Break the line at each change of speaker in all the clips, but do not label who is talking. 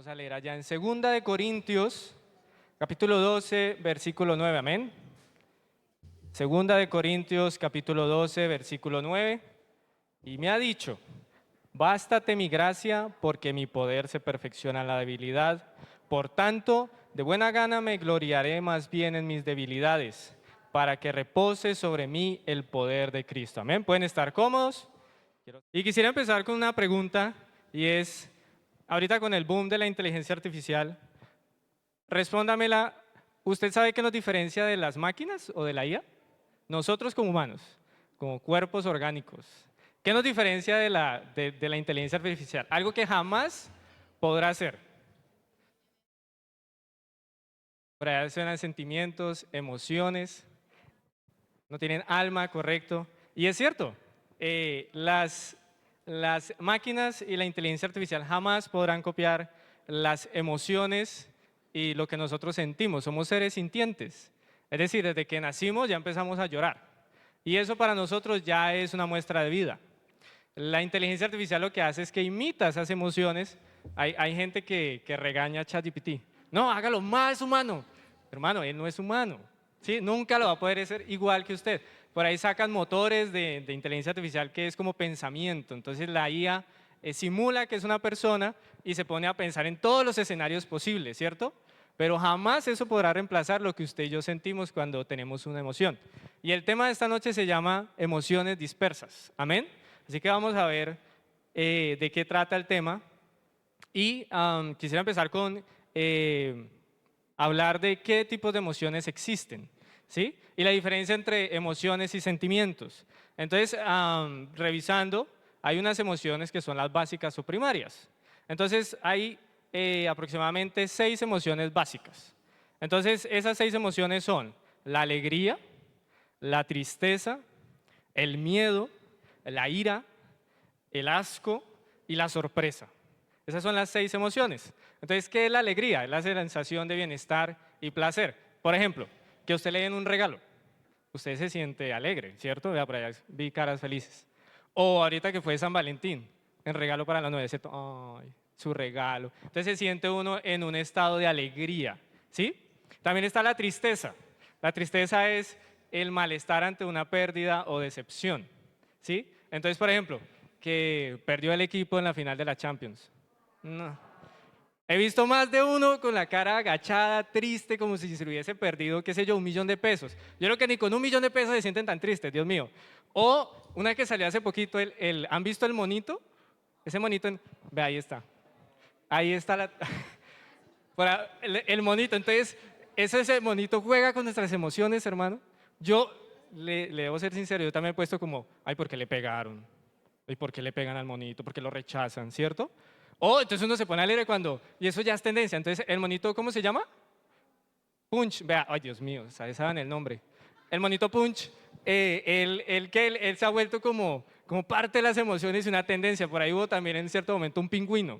Vamos a leer allá en 2 Corintios, capítulo 12, versículo 9, amén. 2 Corintios, capítulo 12, versículo 9. Y me ha dicho, bástate mi gracia, porque mi poder se perfecciona en la debilidad. Por tanto, de buena gana me gloriaré más bien en mis debilidades, para que repose sobre mí el poder de Cristo. Amén. ¿Pueden estar cómodos? Y quisiera empezar con una pregunta, y es, ahorita con el boom de la inteligencia artificial, respóndamela, ¿usted sabe qué nos diferencia de las máquinas o de la IA? Nosotros como humanos, como cuerpos orgánicos, ¿qué nos diferencia de la inteligencia artificial? Algo que jamás podrá hacer. Por allá suenan sentimientos, emociones, no tienen alma, correcto. Y es cierto, las máquinas y la inteligencia artificial jamás podrán copiar las emociones y lo que nosotros sentimos. Somos seres sintientes. Es decir, desde que nacimos ya empezamos a llorar. Y eso para nosotros ya es una muestra de vida. La inteligencia artificial lo que hace es que imita esas emociones. Hay gente que regaña a ChatGPT. No, hágalo más humano. Hermano, él no es humano. ¿Sí? Nunca lo va a poder ser igual que usted. Por ahí sacan motores de inteligencia artificial que es como pensamiento. Entonces la IA simula que es una persona y se pone a pensar en todos los escenarios posibles, ¿cierto? Pero jamás eso podrá reemplazar lo que usted y yo sentimos cuando tenemos una emoción. Y el tema de esta noche se llama emociones dispersas. ¿Amén? Así que vamos a ver de qué trata el tema. Y quisiera empezar con hablar de qué tipos de emociones existen, ¿sí? Y la diferencia entre emociones y sentimientos. Entonces, revisando, hay unas emociones que son las básicas o primarias. Entonces, hay aproximadamente 6 emociones básicas. Entonces, esas 6 emociones son la alegría, la tristeza, el miedo, la ira, el asco y la sorpresa. Esas son las 6 emociones. Entonces, ¿qué es la alegría? Es la sensación de bienestar y placer. Por ejemplo, que a usted le den un regalo. Usted se siente alegre, ¿cierto? Vea, por allá vi caras felices. O ahorita que fue San Valentín, el regalo para la novia, ¿cierto? Ay, su regalo. Entonces se siente uno en un estado de alegría, ¿sí? También está la tristeza. La tristeza es el malestar ante una pérdida o decepción, ¿sí? Entonces, por ejemplo, que perdió el equipo en la final de la Champions. No. He visto más de uno con la cara agachada, triste, como si se hubiese perdido, qué sé yo, 1.000.000 de pesos. Yo creo que ni con 1.000.000 de pesos se sienten tan tristes, Dios mío. O una que salió hace poquito, ¿han visto el monito? Ese monito, ve, ahí está. Ahí está el monito. Entonces, ese monito juega con nuestras emociones, hermano. Yo le debo ser sincero, yo también he puesto como, ay, ¿por qué le pegaron? ¿Y por qué le pegan al monito? ¿Por qué lo rechazan? ¿Cierto? O entonces uno se pone alegre cuando, y eso ya es tendencia. Entonces, ¿el monito cómo se llama? Punch. Vea, ay, Dios mío, saben el nombre. El monito Punch, él se ha vuelto como parte de las emociones y una tendencia. Por ahí hubo también en cierto momento un pingüino.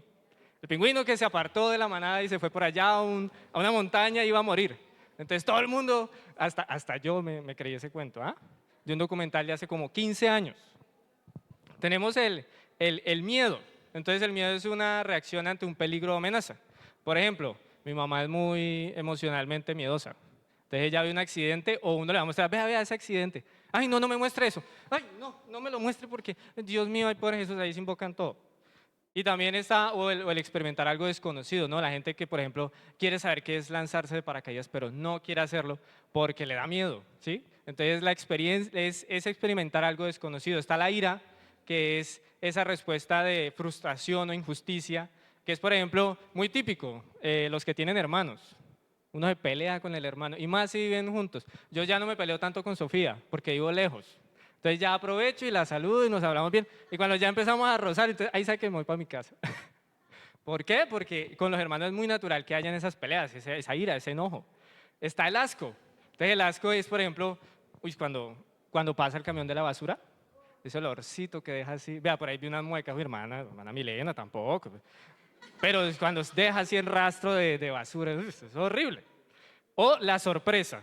El pingüino que se apartó de la manada y se fue por allá a una montaña y iba a morir. Entonces todo el mundo, hasta yo me creí ese cuento, ¿ah? De un documental de hace como 15 años. Tenemos el miedo. Entonces el miedo es una reacción ante un peligro o amenaza. Por ejemplo, mi mamá es muy emocionalmente miedosa. Entonces ella ve un accidente o uno le va a mostrar, vea ese accidente. Ay, no me muestre eso. Ay, no me lo muestre porque, Dios mío, ay, por Jesús, ahí se invocan todo. Y también está o el experimentar algo desconocido, ¿no? La gente que, por ejemplo, quiere saber qué es lanzarse de paracaídas, pero no quiere hacerlo porque le da miedo, ¿sí? Entonces la experiencia es experimentar algo desconocido. Está la ira, que es esa respuesta de frustración o injusticia, que es, por ejemplo, muy típico, los que tienen hermanos. Uno se pelea con el hermano, y más si viven juntos. Yo ya no me peleo tanto con Sofía, porque vivo lejos. Entonces ya aprovecho y la saludo y nos hablamos bien. Y cuando ya empezamos a rozar, entonces ahí sé que me voy para mi casa. ¿Por qué? Porque con los hermanos es muy natural que hayan esas peleas, esa ira, ese enojo. Está el asco. Entonces el asco es, por ejemplo, cuando pasa el camión de la basura, ese olorcito que deja así. Vea, por ahí vi unas muecas, mi hermana Milena tampoco. Pero cuando deja así el rastro de basura, es horrible. O la sorpresa.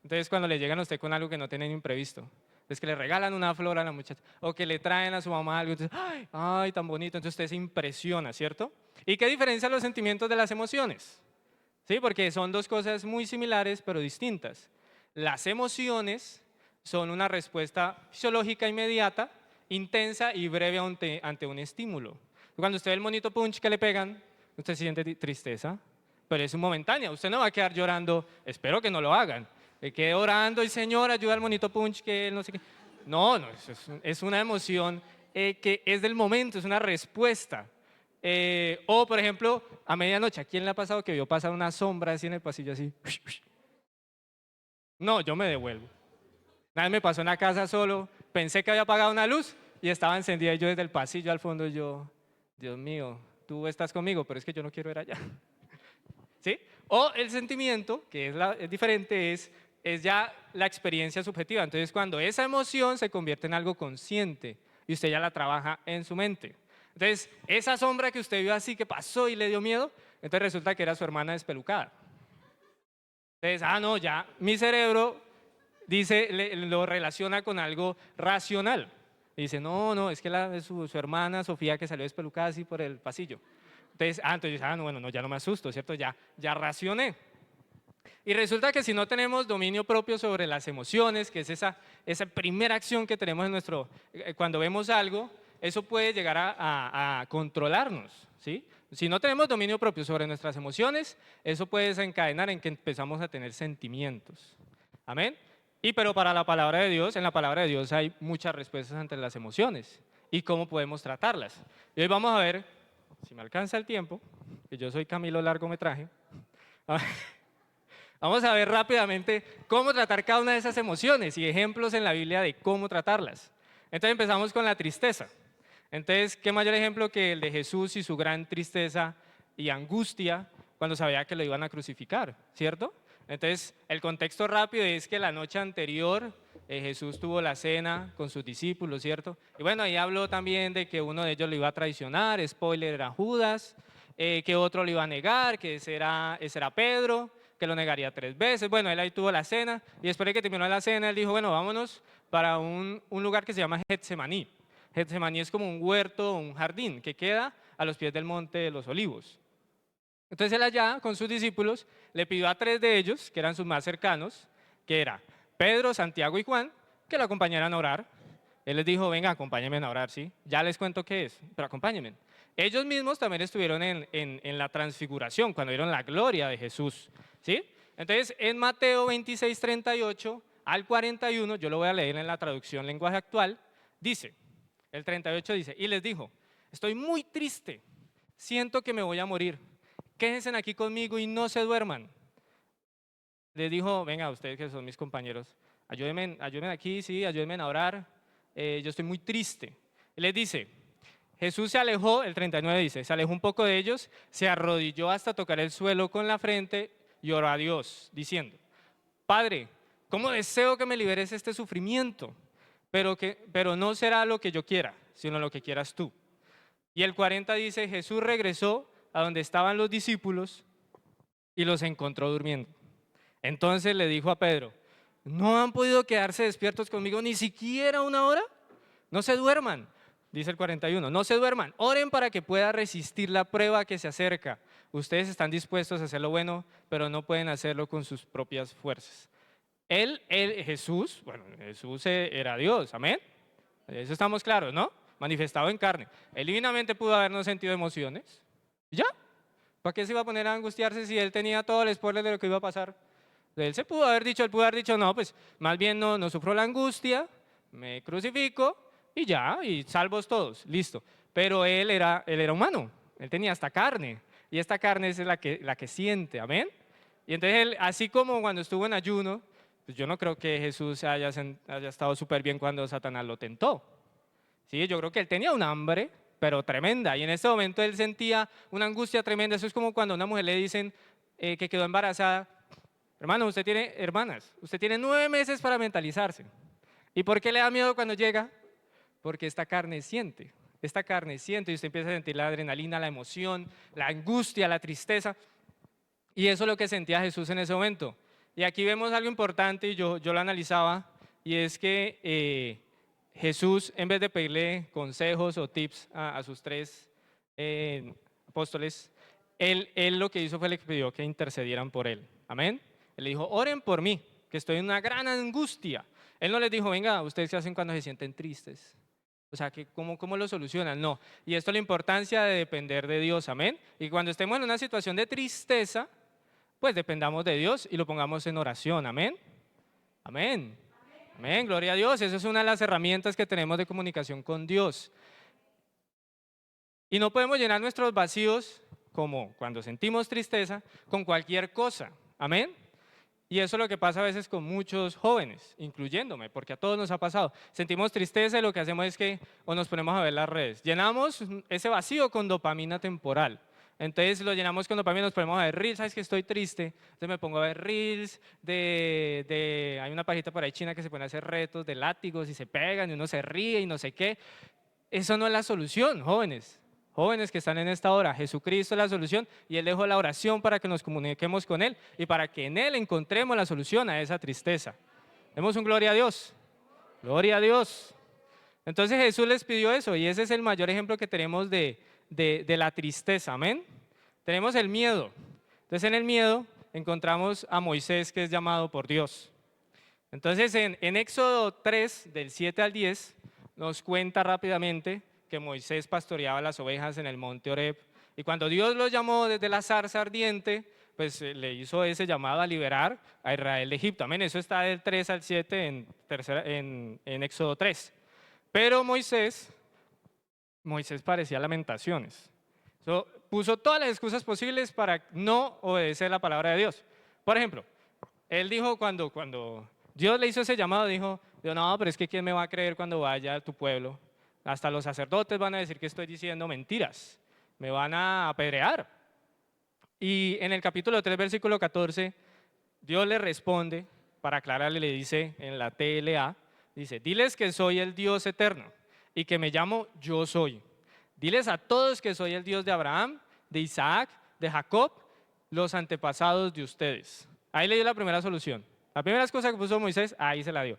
Entonces cuando le llegan a usted con algo que no tienen imprevisto. Es que le regalan una flor a la muchacha o que le traen a su mamá algo. Entonces, ay, ay, tan bonito. Entonces usted se impresiona, ¿cierto? ¿Y qué diferencia los sentimientos de las emociones? ¿Sí? Porque son dos cosas muy similares pero distintas. Las emociones son una respuesta fisiológica inmediata, intensa y breve ante un estímulo. Cuando usted ve el monito punch que le pegan, usted siente tristeza, pero es momentánea. Usted no va a quedar llorando, espero que no lo hagan. Que quede orando y Señor, ayuda al monito punch, que él no sé qué. No, no, es una emoción que es del momento, es una respuesta. O, por ejemplo, a medianoche, ¿a quién le ha pasado que vio pasar una sombra así en el pasillo así? No, yo me devuelvo. Una vez me pasó en la casa solo, pensé que había apagado una luz y estaba encendida y yo desde el pasillo al fondo yo, Dios mío, tú estás conmigo, pero es que yo no quiero ir allá. ¿Sí? O el sentimiento, que es diferente, es ya la experiencia subjetiva. Entonces, cuando esa emoción se convierte en algo consciente y usted ya la trabaja en su mente. Entonces, esa sombra que usted vio así que pasó y le dio miedo, entonces resulta que era su hermana despelucada. Entonces, no, ya mi cerebro dice, lo relaciona con algo racional. Dice, no, no, es que su hermana Sofía que salió despelucada así por el pasillo. Entonces, no, bueno, no, ya no me asusto, ¿cierto? Ya racioné. Y resulta que si no tenemos dominio propio sobre las emociones, que es esa primera acción que tenemos cuando vemos algo, eso puede llegar a controlarnos, ¿sí? Si no tenemos dominio propio sobre nuestras emociones, eso puede desencadenar en que empezamos a tener sentimientos. ¿Amén? Pero para la palabra de Dios, en la palabra de Dios hay muchas respuestas ante las emociones y cómo podemos tratarlas. Y hoy vamos a ver, si me alcanza el tiempo, que yo soy Camilo Largometraje, vamos a ver rápidamente cómo tratar cada una de esas emociones y ejemplos en la Biblia de cómo tratarlas. Entonces empezamos con la tristeza. Entonces, ¿qué mayor ejemplo que el de Jesús y su gran tristeza y angustia cuando sabía que lo iban a crucificar, ¿cierto? Entonces, el contexto rápido es que la noche anterior Jesús tuvo la cena con sus discípulos, ¿cierto? Y bueno, ahí habló también de que uno de ellos lo iba a traicionar, spoiler era Judas, que otro lo iba a negar, que ese era Pedro, que lo negaría 3 veces. Bueno, él ahí tuvo la cena y después de que terminó la cena, él dijo, bueno, vámonos para un lugar que se llama Getsemaní. Getsemaní es como un huerto, un jardín que queda a los pies del monte de los olivos. Entonces él allá con sus discípulos le pidió a 3 de ellos, que eran sus más cercanos, que era Pedro, Santiago y Juan, que lo acompañaran a orar. Él les dijo, venga, acompáñenme a orar, ¿sí? Ya les cuento qué es, pero acompáñenme. Ellos mismos también estuvieron en la transfiguración, cuando vieron la gloria de Jesús, ¿sí? Entonces, en Mateo 26, 38 al 41, yo lo voy a leer en la traducción lenguaje actual, dice, el 38 dice, y les dijo, estoy muy triste, siento que me voy a morir, quédense aquí conmigo y no se duerman. Les dijo, venga, ustedes que son mis compañeros, ayúdenme aquí, sí, ayúdenme a orar, yo estoy muy triste. Y les dice, Jesús se alejó, el 39 dice, se alejó un poco de ellos, se arrodilló hasta tocar el suelo con la frente y oró a Dios, diciendo, Padre, ¿cómo deseo que me liberes este sufrimiento? Pero no será lo que yo quiera, sino lo que quieras tú. Y el 40 dice, Jesús regresó a donde estaban los discípulos y los encontró durmiendo. Entonces le dijo a Pedro, ¿no han podido quedarse despiertos conmigo ni siquiera una hora? No se duerman, dice el 41, no se duerman, oren para que pueda resistir la prueba que se acerca. Ustedes están dispuestos a hacer lo bueno, pero no pueden hacerlo con sus propias fuerzas. Jesús era Dios, amén. Eso estamos claros, ¿no? Manifestado en carne. Él divinamente pudo habernos sentido emociones. ¿Ya? ¿Para qué se iba a poner a angustiarse si él tenía todo el spoiler de lo que iba a pasar? Él pudo haber dicho, no, pues más bien no sufro la angustia, me crucifico y ya, y salvos todos, listo. Pero él era humano, él tenía esta carne, y esta carne es la que siente, amén. Y entonces él, así como cuando estuvo en ayuno, pues yo no creo que Jesús haya estado súper bien cuando Satanás lo tentó. Sí, yo creo que él tenía un hambre, pero tremenda, y en ese momento él sentía una angustia tremenda. Eso es como cuando a una mujer le dicen que quedó embarazada, hermano, usted tiene 9 meses para mentalizarse. ¿Y por qué le da miedo cuando llega? Porque esta carne siente y usted empieza a sentir la adrenalina, la emoción, la angustia, la tristeza. Y eso es lo que sentía Jesús en ese momento. Y aquí vemos algo importante y yo lo analizaba y es que Jesús, en vez de pedirle consejos o tips a sus tres apóstoles, él lo que hizo fue le pidió que intercedieran por él. Amén. Él le dijo, oren por mí, que estoy en una gran angustia. Él no les dijo, venga, ¿ustedes qué hacen cuando se sienten tristes? O sea, ¿cómo lo solucionan? No. Y esto es la importancia de depender de Dios. Amén. Y cuando estemos en una situación de tristeza, pues dependamos de Dios y lo pongamos en oración. Amén. Amén. Amén. Gloria a Dios. Esa es una de las herramientas que tenemos de comunicación con Dios. Y no podemos llenar nuestros vacíos, como cuando sentimos tristeza, con cualquier cosa. Amén. Y eso es lo que pasa a veces con muchos jóvenes, incluyéndome, porque a todos nos ha pasado. Sentimos tristeza y lo que hacemos es que o nos ponemos a ver las redes. Llenamos ese vacío con dopamina temporal. Entonces lo llenamos con dopamina, nos ponemos a ver reels, ¿sabes que estoy triste? Entonces me pongo a ver reels hay una pajita por ahí china que se pone a hacer retos de látigos y se pegan y uno se ríe y no sé qué. Eso no es la solución, jóvenes. Jóvenes que están en esta hora, Jesucristo es la solución y Él dejó la oración para que nos comuniquemos con Él y para que en Él encontremos la solución a esa tristeza. Demos un gloria a Dios. Gloria a Dios. Entonces Jesús les pidió eso y ese es el mayor ejemplo que tenemos de la tristeza. Amén. Tenemos el miedo. Entonces en el miedo encontramos a Moisés, que es llamado por Dios. Entonces en Éxodo 3, del 7 al 10, nos cuenta rápidamente que Moisés pastoreaba las ovejas en el monte Horeb. Y cuando Dios lo llamó desde la zarza ardiente, pues le hizo ese llamado a liberar a Israel de Egipto. Amén. Eso está del 3 al 7 en Éxodo 3. Pero Moisés parecía Lamentaciones. Puso todas las excusas posibles para no obedecer la palabra de Dios. Por ejemplo, él dijo cuando Dios le hizo ese llamado, dijo, no, pero es que ¿quién me va a creer cuando vaya a tu pueblo? Hasta los sacerdotes van a decir que estoy diciendo mentiras, me van a apedrear. Y en el capítulo 3, versículo 14, Dios le responde, para aclararle, le dice en la TLA, dice, diles que soy el Dios eterno y que me llamo Yo Soy. Diles a todos que soy el Dios de Abraham, de Isaac, de Jacob, los antepasados de ustedes. Ahí le dio la primera solución. La primera cosa que puso Moisés, ahí se la dio.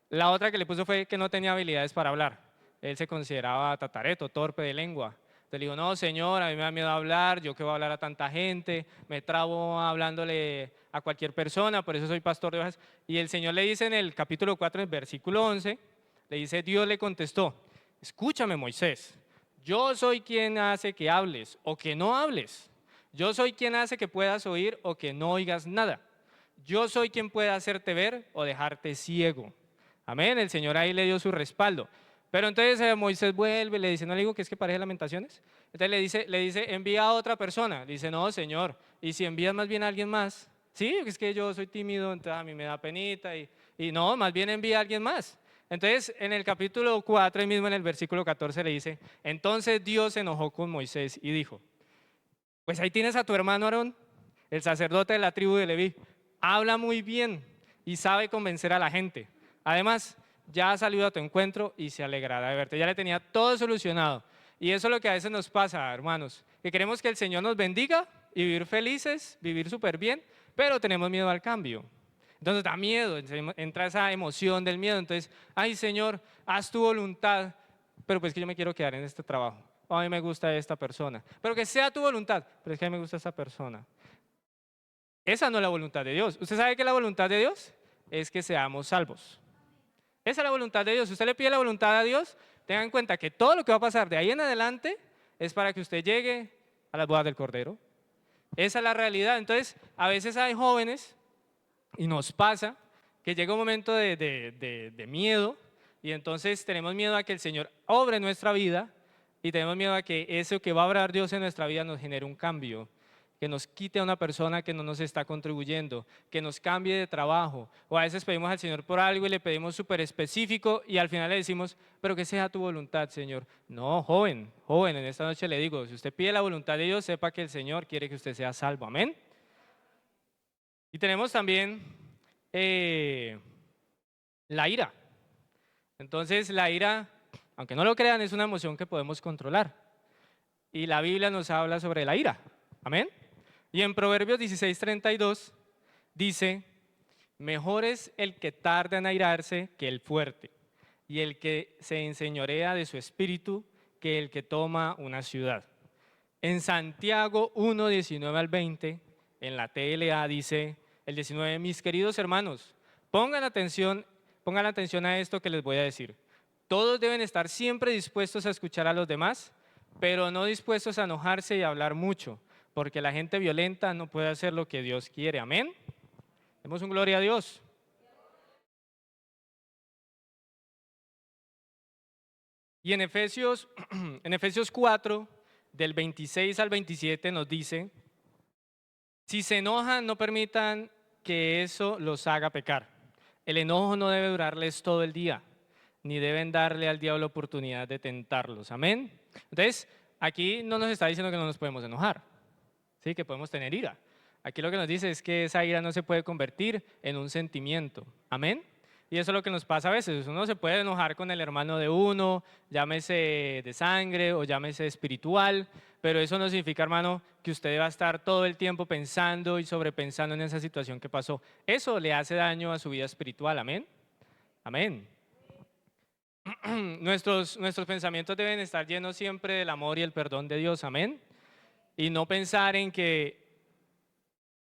La otra que le puso fue que no tenía habilidades para hablar. Él se consideraba tatareto, torpe de lengua. Entonces le dijo, no, Señor, a mí me da miedo hablar, yo que voy a hablar a tanta gente, me trabo hablándole a cualquier persona, por eso soy pastor de ovejas. Y el Señor le dice en el capítulo 4, en el versículo 11, le dice, Dios le contestó, escúchame, Moisés, yo soy quien hace que hables o que no hables. Yo soy quien hace que puedas oír o que no oigas nada. Yo soy quien puede hacerte ver o dejarte ciego. Amén, el Señor ahí le dio su respaldo. Pero entonces Moisés vuelve, le dice, ¿no le digo que es que parece Lamentaciones? Entonces le dice, envía a otra persona. Le dice, no, Señor, ¿y si envías más bien a alguien más? Sí, es que yo soy tímido, entonces a mí me da penita. Y no, más bien envía a alguien más. Entonces en el capítulo 4, mismo en el versículo 14 le dice, entonces Dios se enojó con Moisés y dijo, pues ahí tienes a tu hermano Aarón, el sacerdote de la tribu de Leví. Habla muy bien y sabe convencer a la gente. Además, ya ha salido a tu encuentro y se alegrará de verte. Ya le tenía todo solucionado. Y eso es lo que a veces nos pasa, hermanos, que queremos que el Señor nos bendiga y vivir felices, vivir súper bien, pero tenemos miedo al cambio. Entonces da miedo, entra esa emoción del miedo. Entonces, ay Señor, haz tu voluntad, pero pues que yo me quiero quedar en este trabajo. A mí me gusta esta persona, pero que sea tu voluntad, pero es que a mí me gusta esta persona. Esa no es la voluntad de Dios. ¿Usted sabe que la voluntad de Dios es que seamos salvos? Esa es la voluntad de Dios. Si usted le pide la voluntad a Dios, tenga en cuenta que todo lo que va a pasar de ahí en adelante es para que usted llegue a las bodas del Cordero. Esa es la realidad. Entonces, a veces hay jóvenes, y nos pasa, que llega un momento de miedo, y entonces tenemos miedo a que el Señor obre en nuestra vida, y tenemos miedo a que eso que va a obrar Dios en nuestra vida nos genere un cambio, que nos quite a una persona que no nos está contribuyendo, que nos cambie de trabajo. O a veces pedimos al Señor por algo y le pedimos súper específico y al final le decimos, pero que sea tu voluntad, Señor. No, joven, en esta noche le digo, si usted pide la voluntad de Dios, sepa que el Señor quiere que usted sea salvo. Amén. Y tenemos también la ira. Entonces la ira, aunque no lo crean, es una emoción que podemos controlar. Y la Biblia nos habla sobre la ira. Amén. Y en Proverbios 16:32 dice, Mejor es el que tarda en airarse que el fuerte, y el que se enseñorea de su espíritu que el que toma una ciudad. En Santiago 1, 19 al 20, en la TLA dice el 19, mis queridos hermanos, pongan atención a esto que les voy a decir. Todos deben estar siempre dispuestos a escuchar a los demás, pero no dispuestos a enojarse y a hablar mucho, porque la gente violenta no puede hacer lo que Dios quiere. Amén. Demos un gloria a Dios. Y en Efesios, en Efesios 4, del 26 al 27 nos dice, si se enojan, no permitan que eso los haga pecar. El enojo no debe durarles todo el día, ni deben darle al diablo oportunidad de tentarlos. Amén. Entonces, aquí no nos está diciendo que no nos podemos enojar, ¿sí? Que podemos tener ira. Aquí lo que nos dice es que esa ira no se puede convertir en un sentimiento. Amén. Y eso es lo que nos pasa a veces. Uno se puede enojar con el hermano de uno, llámese de sangre o llámese espiritual, pero eso no significa, hermano, que usted deba estar todo el tiempo pensando y sobrepensando en esa situación que pasó. Eso le hace daño a su vida espiritual. Amén. Amén. Nuestros pensamientos deben estar llenos siempre del amor y el perdón de Dios. Amén. Y no pensar en que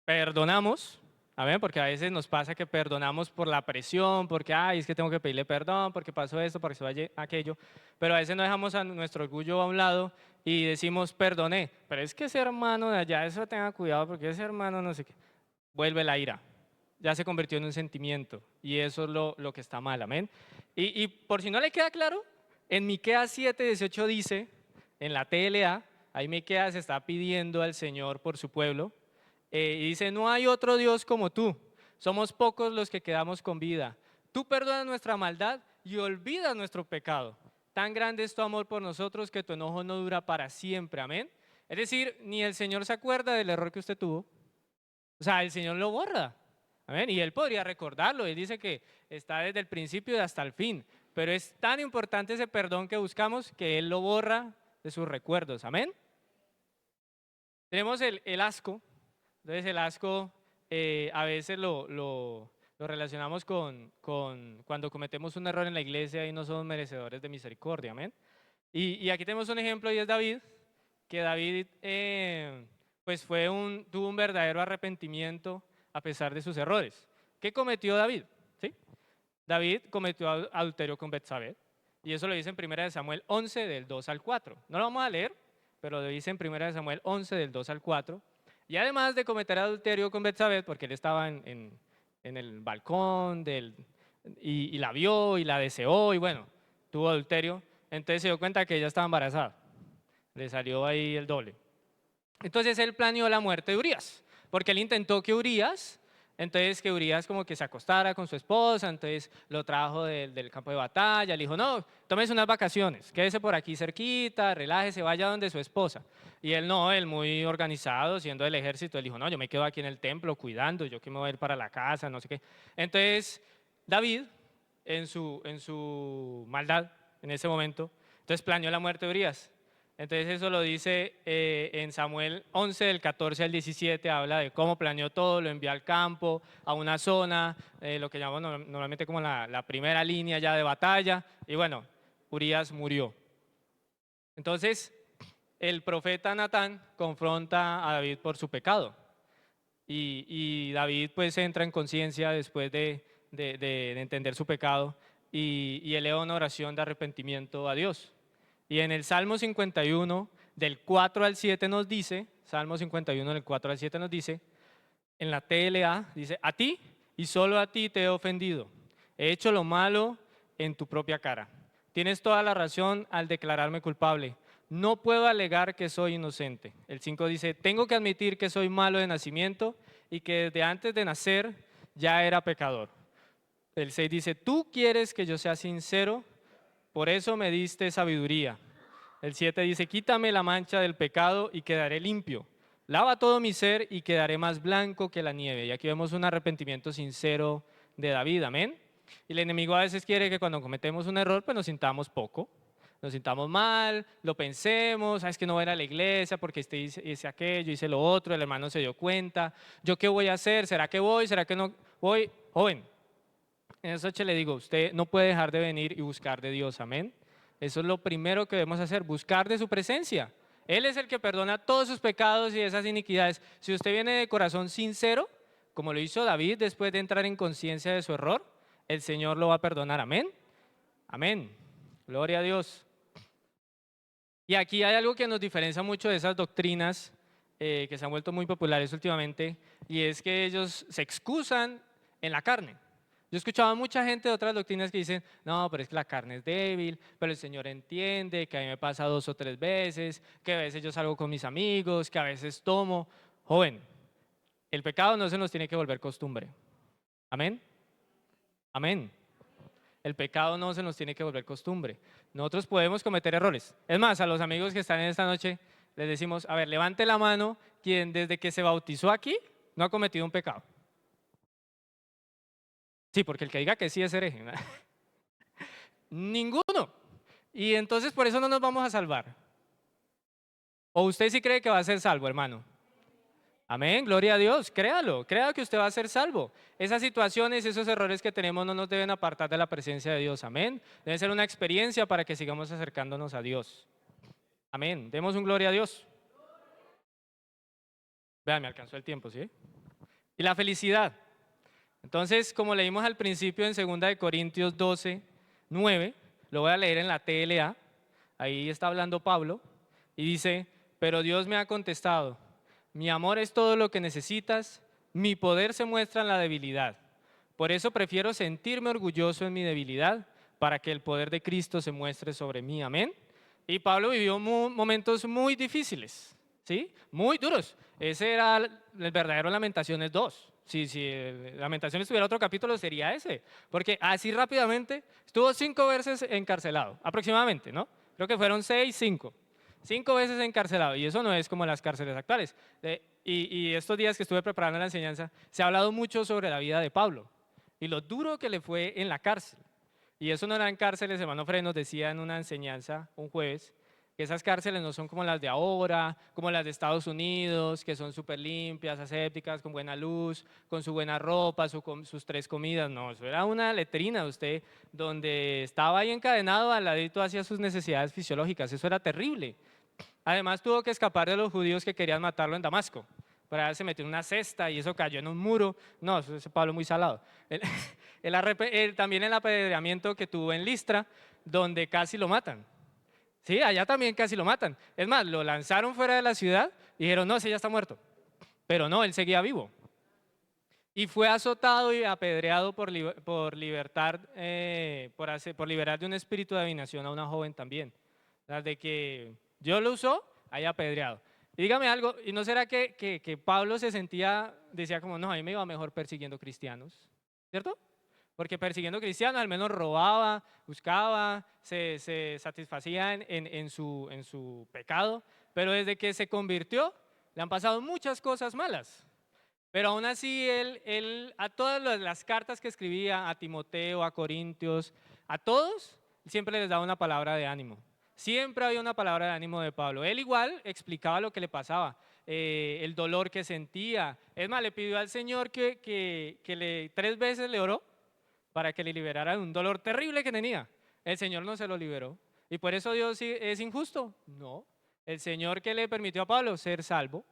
perdonamos, amén, porque a veces nos pasa que perdonamos por la presión, porque, ay, es que tengo que pedirle perdón, porque pasó esto, porque pasó aquello, pero a veces no dejamos a nuestro orgullo a un lado y decimos, perdoné, pero es que ese hermano de allá, eso tenga cuidado, porque ese hermano no sé qué, vuelve la ira, ya se convirtió en un sentimiento, y eso es lo que está mal, amén. Y por si no le queda claro, en Miqueas 7:18 dice, en la TLA, ahí Miqueas está pidiendo al Señor por su pueblo, y dice, no hay otro Dios como tú, somos pocos los que quedamos con vida. Tú perdonas nuestra maldad y olvidas nuestro pecado. Tan grande es tu amor por nosotros que tu enojo no dura para siempre, amén. Es decir, ni el Señor se acuerda del error que usted tuvo, o sea, el Señor lo borra, amén. Y Él podría recordarlo, Él dice que está desde el principio y hasta el fin, pero es tan importante ese perdón que buscamos que Él lo borra de sus recuerdos, amén. Tenemos el asco. Entonces el asco a veces lo relacionamos con cuando cometemos un error en la iglesia y no somos merecedores de misericordia, amén. Y aquí tenemos un ejemplo y es David, que David pues tuvo un verdadero arrepentimiento a pesar de sus errores. ¿Qué cometió David? ¿Sí? David cometió adulterio con Betsabé y eso lo dice en 1 Samuel 11 del 2 al 4. No lo vamos a leer, pero lo dice en 1 Samuel 11 del 2 al 4. Y además de cometer adulterio con Betsabé, porque él estaba en el balcón y la vio y la deseó y bueno, tuvo adulterio, entonces se dio cuenta que ella estaba embarazada, le salió ahí el doble. Entonces él planeó la muerte de Urías, porque él intentó que Urías como que se acostara con su esposa, entonces lo trajo del campo de batalla, le dijo, no, tómese unas vacaciones, quédese por aquí cerquita, relájese, vaya donde su esposa. Y él no, él muy organizado, siendo del ejército, él dijo, no, yo me quedo aquí en el templo cuidando, yo que me voy a ir para la casa, no sé qué. Entonces David, en su maldad, en ese momento, entonces planeó la muerte de Urías. Entonces eso lo dice en Samuel 11, del 14 al 17, habla de cómo planeó todo, lo envió al campo, a una zona, lo que llamamos normalmente como la primera línea ya de batalla, y bueno, Urías murió. Entonces el profeta Natán confronta a David por su pecado, y David pues entra en conciencia después de entender su pecado, y eleva una oración de arrepentimiento a Dios. Y en el Salmo 51, del 4 al 7 nos dice, Salmo 51, del 4 al 7 nos dice, en la TLA, dice, a ti y solo a ti te he ofendido, he hecho lo malo en tu propia cara. Tienes toda la razón al declararme culpable. No puedo alegar que soy inocente. El 5 dice, tengo que admitir que soy malo de nacimiento y que desde antes de nacer ya era pecador. El 6 dice, tú quieres que yo sea sincero, por eso me diste sabiduría. El 7 dice, quítame la mancha del pecado y quedaré limpio. Lava todo mi ser y quedaré más blanco que la nieve. Y aquí vemos un arrepentimiento sincero de David, amén. Y el enemigo a veces quiere que cuando cometemos un error, pues nos sintamos poco, nos sintamos mal, lo pensemos, es que no voy a ir a la iglesia porque hice aquello, hice lo otro, el hermano se dio cuenta, ¿yo qué voy a hacer? ¿Será que voy? ¿Será que no? Hoy, joven, en esta noche le digo, usted no puede dejar de venir y buscar de Dios, amén. Eso es lo primero que debemos hacer, buscar de su presencia. Él es el que perdona todos sus pecados y esas iniquidades. Si usted viene de corazón sincero, como lo hizo David después de entrar en conciencia de su error, el Señor lo va a perdonar, amén. Amén. Gloria a Dios. Y aquí hay algo que nos diferencia mucho de esas doctrinas que se han vuelto muy populares últimamente, y es que ellos se excusan en la carne. Yo he escuchado a mucha gente de otras doctrinas que dicen, no, pero es que la carne es débil, pero el Señor entiende que a mí me pasa 2 o 3 veces, que a veces yo salgo con mis amigos, que a veces tomo. Joven, el pecado no se nos tiene que volver costumbre. Amén. Amén. El pecado no se nos tiene que volver costumbre. Nosotros podemos cometer errores. Es más, a los amigos que están en esta noche les decimos, a ver, levante la mano quien desde que se bautizó aquí no ha cometido un pecado. Sí, porque el que diga que sí es hereje. Ninguno. Y entonces por eso no nos vamos a salvar. ¿O usted sí cree que va a ser salvo, hermano? Amén, gloria a Dios, créalo, crea que usted va a ser salvo. Esas situaciones, esos errores que tenemos no nos deben apartar de la presencia de Dios, amén. Debe ser una experiencia para que sigamos acercándonos a Dios. Amén, demos un gloria a Dios. Vean, me alcanzó el tiempo, ¿sí? Y la felicidad. Entonces, como leímos al principio en 2 Corintios 12, 9, lo voy a leer en la TLA, ahí está hablando Pablo, y dice, pero Dios me ha contestado, mi amor es todo lo que necesitas, mi poder se muestra en la debilidad. Por eso prefiero sentirme orgulloso en mi debilidad, para que el poder de Cristo se muestre sobre mí, amén. Y Pablo vivió momentos muy difíciles, ¿sí? Muy duros. Ese era el verdadero Lamentaciones 2. Si Lamentaciones tuviera otro capítulo sería ese, porque así rápidamente estuvo 5 veces encarcelado, aproximadamente, ¿no? Creo que fueron 6, 5. 5 veces encarcelado, y eso no es como las cárceles actuales. Y estos días que estuve preparando la enseñanza, se ha hablado mucho sobre la vida de Pablo y lo duro que le fue en la cárcel. Y eso no eran cárceles, hermano Fred nos decía en una enseñanza un jueves, que esas cárceles no son como las de ahora, como las de Estados Unidos, que son súper limpias, asépticas, con buena luz, con su buena ropa, sus 3 comidas. No, eso era una letrina, usted, donde estaba ahí encadenado, al ladito hacia sus necesidades fisiológicas. Eso era terrible. Además tuvo que escapar de los judíos que querían matarlo en Damasco. Por allá se metió en una cesta y eso cayó en un muro. No, eso es Pablo muy salado. También el apedreamiento que tuvo en Listra, donde casi lo matan. Sí, allá también casi lo matan. Es más, lo lanzaron fuera de la ciudad y dijeron, no, ese ya está muerto. Pero no, él seguía vivo. Y fue azotado y apedreado por liberar de un espíritu de adivinación a una joven también. De que Dios lo usó, haya apedreado. Y dígame algo, ¿y no será que Pablo decía como, no, a mí me iba mejor persiguiendo cristianos? ¿Cierto? Porque persiguiendo cristianos al menos robaba, buscaba, se satisfacía en su pecado, pero desde que se convirtió le han pasado muchas cosas malas. Pero aún así él a todas las cartas que escribía, a Timoteo, a Corintios, a todos, siempre les daba una palabra de ánimo. Siempre había una palabra de ánimo de Pablo. Él igual explicaba lo que le pasaba, el dolor que sentía. Es más, le pidió al Señor que 3 veces le oró para que le liberara de un dolor terrible que tenía. El Señor no se lo liberó. ¿Y por eso Dios es injusto? No. El Señor que le permitió a Pablo ser salvo.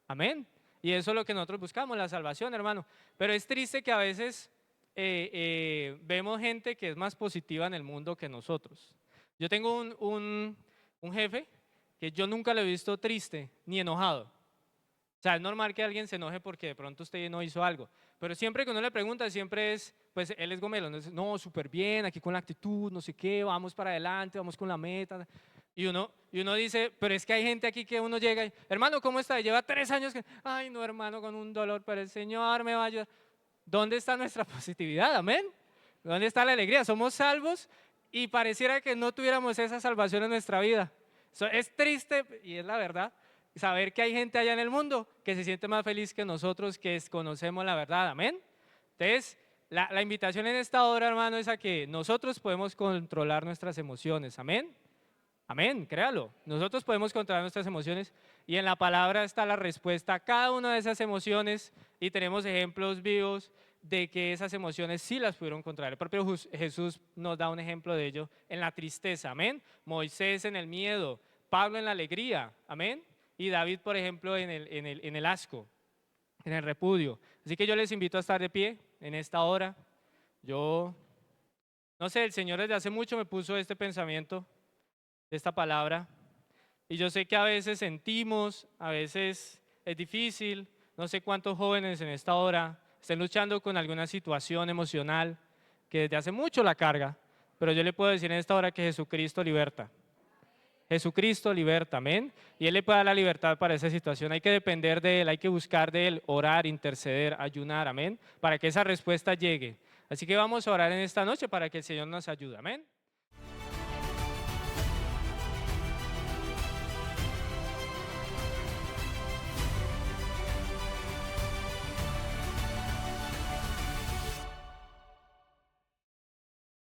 Amén. Y eso es lo que nosotros buscamos, la salvación, hermano. Pero es triste que a veces vemos gente que es más positiva en el mundo que nosotros. Yo tengo un jefe que yo nunca lo he visto triste ni enojado. O sea, es normal que alguien se enoje porque de pronto usted no hizo algo. Pero siempre que uno le pregunta, siempre es, pues él es gomelo. No, súper bien, aquí con la actitud, no sé qué, vamos para adelante, vamos con la meta. Y uno dice, pero es que hay gente aquí que uno llega y, hermano, ¿cómo está? Lleva 3 años que, ay, no, hermano, con un dolor, pero el Señor me va a ayudar. ¿Dónde está nuestra positividad? Amén. ¿Dónde está la alegría? Somos salvos y pareciera que no tuviéramos esa salvación en nuestra vida. Es triste y es la verdad saber que hay gente allá en el mundo que se siente más feliz que nosotros que conocemos la verdad. Amén. Entonces, la invitación en esta hora, hermano, es a que nosotros podemos controlar nuestras emociones. Amén. Amén, créalo. Nosotros podemos controlar nuestras emociones y en la palabra está la respuesta a cada una de esas emociones y tenemos ejemplos vivos de que esas emociones sí las pudieron controlar. El propio Jesús nos da un ejemplo de ello en la tristeza, amén. Moisés en el miedo, Pablo en la alegría, amén. Y David, por ejemplo, en el asco, en el repudio. Así que yo les invito a estar de pie en esta hora. Yo, no sé, el Señor desde hace mucho me puso este pensamiento, esta palabra. Y yo sé que a veces sentimos, a veces es difícil. No sé cuántos jóvenes en esta hora estén luchando con alguna situación emocional que desde hace mucho la carga. Pero yo le puedo decir en esta hora que Jesucristo liberta. Jesucristo liberta, amén. Y Él le puede dar la libertad para esa situación. Hay que depender de Él, hay que buscar de Él, orar, interceder, ayunar, amén, para que esa respuesta llegue. Así que vamos a orar en esta noche para que el Señor nos ayude, amén.